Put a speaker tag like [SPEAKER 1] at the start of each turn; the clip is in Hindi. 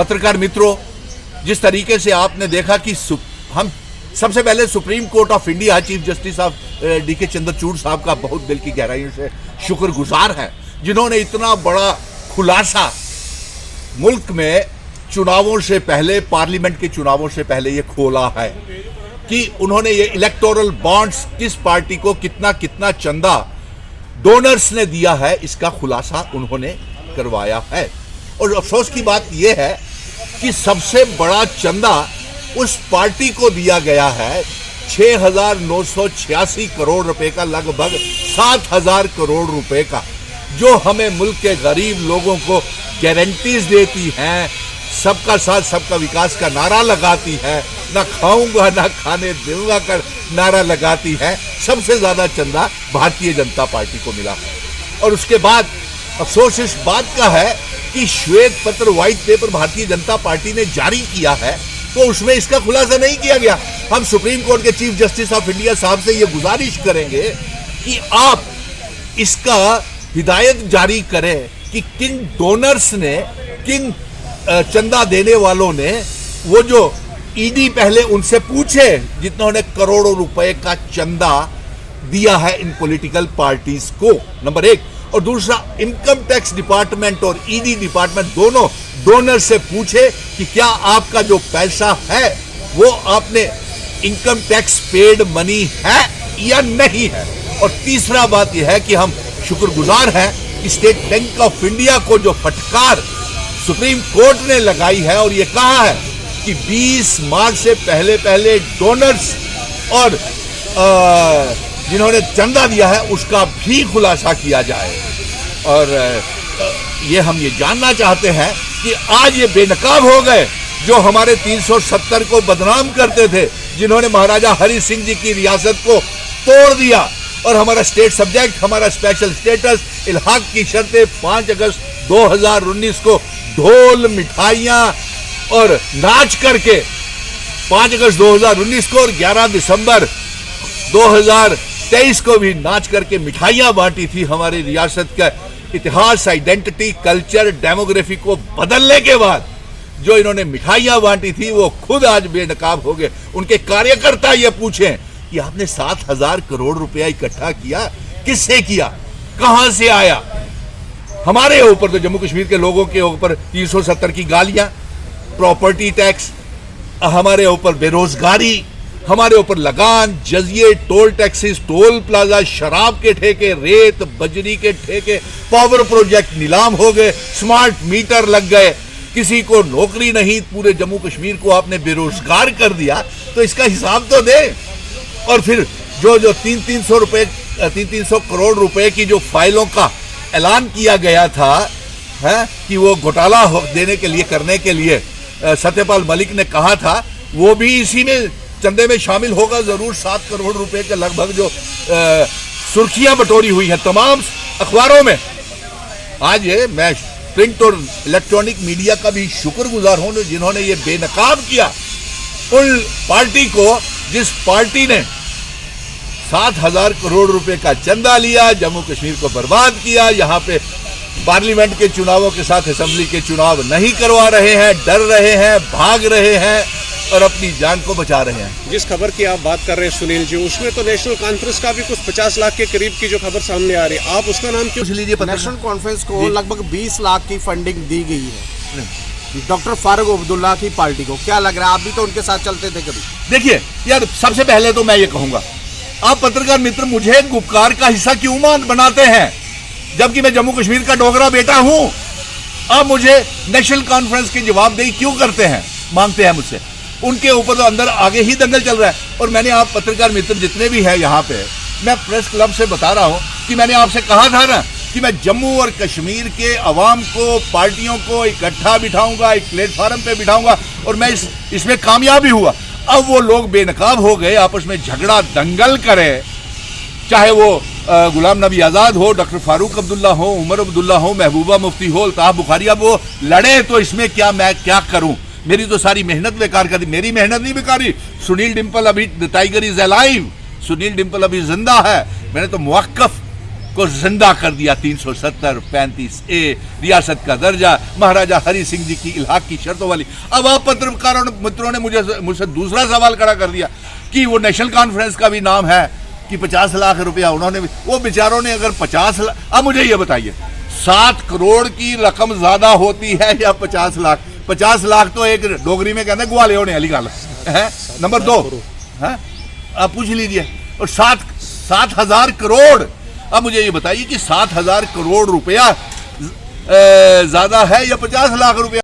[SPEAKER 1] पत्रकार मित्रों, जिस तरीके से आपने देखा कि हम सबसे पहले supreme court of India chief justice of DK. Chandrachud साहब का बहुत दिल की गहराइयों से शुक्रगुजार है, जिन्होंने इतना बड़ा खुलासा मुल्क में चुनावों से पहले, पार्लियामेंट के चुनावों से पहले ये खोला है कि उन्होंने ये इलेक्टोरल बॉन्ड्स किस पार्टी को कितना कितना चंदा डोनर्स ने दिया है, इसका खुलासा उन्होंने करवाया है। और अफसोस की बात यह है कि सबसे बड़ा चंदा उस पार्टी को दिया गया है 6,986 करोड़ रुपए का, लगभग 7,000 करोड़ रुपए का, जो हमें मुल्क के गरीब लोगों को गारंटीज देती हैं, सबका साथ सबका विकास का नारा लगाती है, ना खाऊंगा ना खाने दूंगा का नारा लगाती है। सबसे ज्यादा चंदा भारतीय जनता पार्टी को मिला है। और उसके बाद अफसोस इस बात का है कि श्वेत पत्र, white paper Bharatiya Janata party ने जारी किया है, तो उसमें इसका खुलासा नहीं किया गया। हम सुप्रीम कोर्ट के चीफ जस्टिस ऑफ इंडिया साहब से यह गुजारिश करेंगे कि आप इसका हिदायत जारी करें कि किन डोनर्स ने, किन चंदा देने वालों ने, वो जो ईडी पहले उनसे पूछे जिन्होंने करोड़ों रुपए का चंदा दिया है इन पॉलिटिकल पार्टीज को, नंबर एक। और दूसरा, इनकम टैक्स डिपार्टमेंट और ईडी डिपार्टमेंट दोनों डोनर से पूछे कि क्या आपका जो पैसा है वो आपने इनकम टैक्स पेड मनी है या नहीं है। और तीसरा बात यह है कि हम शुक्रगुजार हैं कि स्टेट बैंक ऑफ इंडिया को जो फटकार सुप्रीम कोर्ट ने लगाई है और ये कहा है कि 20 मार्च से पहले पहले डोनर्स और जिन्होंने चंदा दिया है उसका भी खुलासा किया जाए। और हम ये जानना चाहते हैं कि आज ये बेनकाब हो गए जो हमारे 370 को बदनाम करते थे, जिन्होंने महाराजा हरि सिंह जी की रियासत को तोड़ दिया और हमारा स्टेट सब्जेक्ट, हमारा स्पेशल स्टेटस, इल्हाक की शर्तें 5 अगस्त 2019 को ढोल, मिठाइयां और नाच करके 5 अगस्त 2019 को और 11 दिसंबर 2023 को भी नाच करके मिठाइयां बांटी थी। हमारी रियासत का इतिहास, आइडेंटिटी, कल्चर, डेमोग्राफी को बदलने के बाद जो इन्होंने मिठाइयां बांटी थी वो खुद आज बेनकाब हो गए। उनके कार्यकर्ता ये पूछें कि आपने 7,000 करोड़ रुपया इकट्ठा किया, किससे किया, कहां से आया। हमारे ऊपर तो जम्मू कश्मीर के लोगों के ऊपर 370 की गालियां, प्रॉपर्टी टैक्स, हमारे ऊपर बेरोजगारी, हमारे ऊपर लगान, जजिए, टोल टैक्सेस, टोल प्लाजा, शराब के ठेके, रेत बजरी के ठेके, पावर प्रोजेक्ट नीलाम हो गए, स्मार्ट मीटर लग गए, किसी को नौकरी नहीं, पूरे जम्मू कश्मीर को आपने बेरोजगार कर दिया। तो इसका हिसाब तो दे। और फिर जो 300 करोड़ रुपए की जो फाइलों का ऐलान किया गया था है कि वो घोटाला देने के लिए, करने के लिए सत्यपाल मलिक ने कहा था, वो भी इसी में चंदे में शामिल होगा जरूर। 7 करोड़ रुपए के लगभग जो सुर्खियां बटोरी हुई हैं तमाम अखबारों में। आज मैं प्रिंट और इलेक्ट्रॉनिक मीडिया का भी शुक्रगुजार हूं जिन्होंने ये बेनकाब किया उन पार्टी को जिस पार्टी ने 7,000 करोड़ रुपए का चंदा लिया, जम्मू कश्मीर को बर्बाद किया। यहाँ पे पार्लियामेंट के चुनावों के साथ असेंबली के चुनाव नहीं करवा रहे हैं, डर रहे हैं, भाग रहे हैं और अपनी जान को बचा रहे हैं।
[SPEAKER 2] जिस खबर की आप बात कर रहे हैं सुनील जी, उसमें तो नेशनल कॉन्फ्रेंस का भी कुछ 50 लाख के करीब की जो खबर सामने आ रही है, आप उसका नाम क्यों लीजिए?
[SPEAKER 3] नेशनल कॉन्फ्रेंस को लगभग 20 लाख की फंडिंग दी गई है डॉक्टर फारूक अब्दुल्ला की पार्टी को। क्या लग रहा है, आप भी तो उनके साथ चलते थे कभी?
[SPEAKER 1] देखिए यार, सबसे पहले तो मैं ये कहूंगा, आप पत्रकार मित्र मुझे गुपकार का हिस्सा क्यों बनाते हैं, जबकि मैं जम्मू कश्मीर का डोगरा बेटा हूं। आप मुझे नेशनल कॉन्फ्रेंस की जवाबदेही क्यों करते हैं, मांगते हैं मुझसे? उनके ऊपर तो अंदर आगे ही दंगल चल रहा है। और मैंने आप पत्रकार मित्र जितने भी हैं यहाँ पे, मैं प्रेस क्लब से बता रहा हूं कि मैंने आपसे कहा था ना कि मैं जम्मू और कश्मीर के अवाम को, पार्टियों को इकट्ठा बिठाऊंगा, एक प्लेटफार्म पे बिठाऊंगा, और मैं इसमें कामयाब भी हुआ। अब वो लोग बेनकाब हो गए, आपस में झगड़ा दंगल करें, चाहे वो गुलाम नबी आज़ाद हो, डॉक्टर फारूक अब्दुल्ला हो, उमर अब्दुल्ला हो, महबूबा मुफ्ती हो, अल्ताफ बुखारिया, वो लड़े तो इसमें क्या, मैं क्या करूं? मेरी तो सारी मेहनत बेकार कर दी। मेरी मेहनत नहीं बेकारी। सुनील डिम्पल अभी, the tiger is alive, Sunil Dimple अभी जिंदा है। मैंने तो मुवक्कफ को जिंदा कर दिया। 370 35A रियासत का दर्जा, महाराजा हरि सिंह जी की इल्हाक की शर्तों वाली। अब आप पत्रकारों मित्रों ने मुझसे दूसरा सवाल खड़ा कर दिया कि वो नेशनल कॉन्फ्रेंस का भी नाम है कि 50 लाख रुपया उन्होंने भी, वो बेचारों ने अगर 50 लाख, अब मुझे ये बताइए 7 करोड़ की रकम ज्यादा होती है या 50 लाख? 50 लाख तो एक डोगरी में कहते हैं ग्वाले होने वाली गल है। नंबर 2 है, आप पूछ लीजिए। और 7,000 करोड़। अब मुझे ये बताइए कि 7,000 करोड़ रुपया ज्यादा है या 50 लाख रुपया?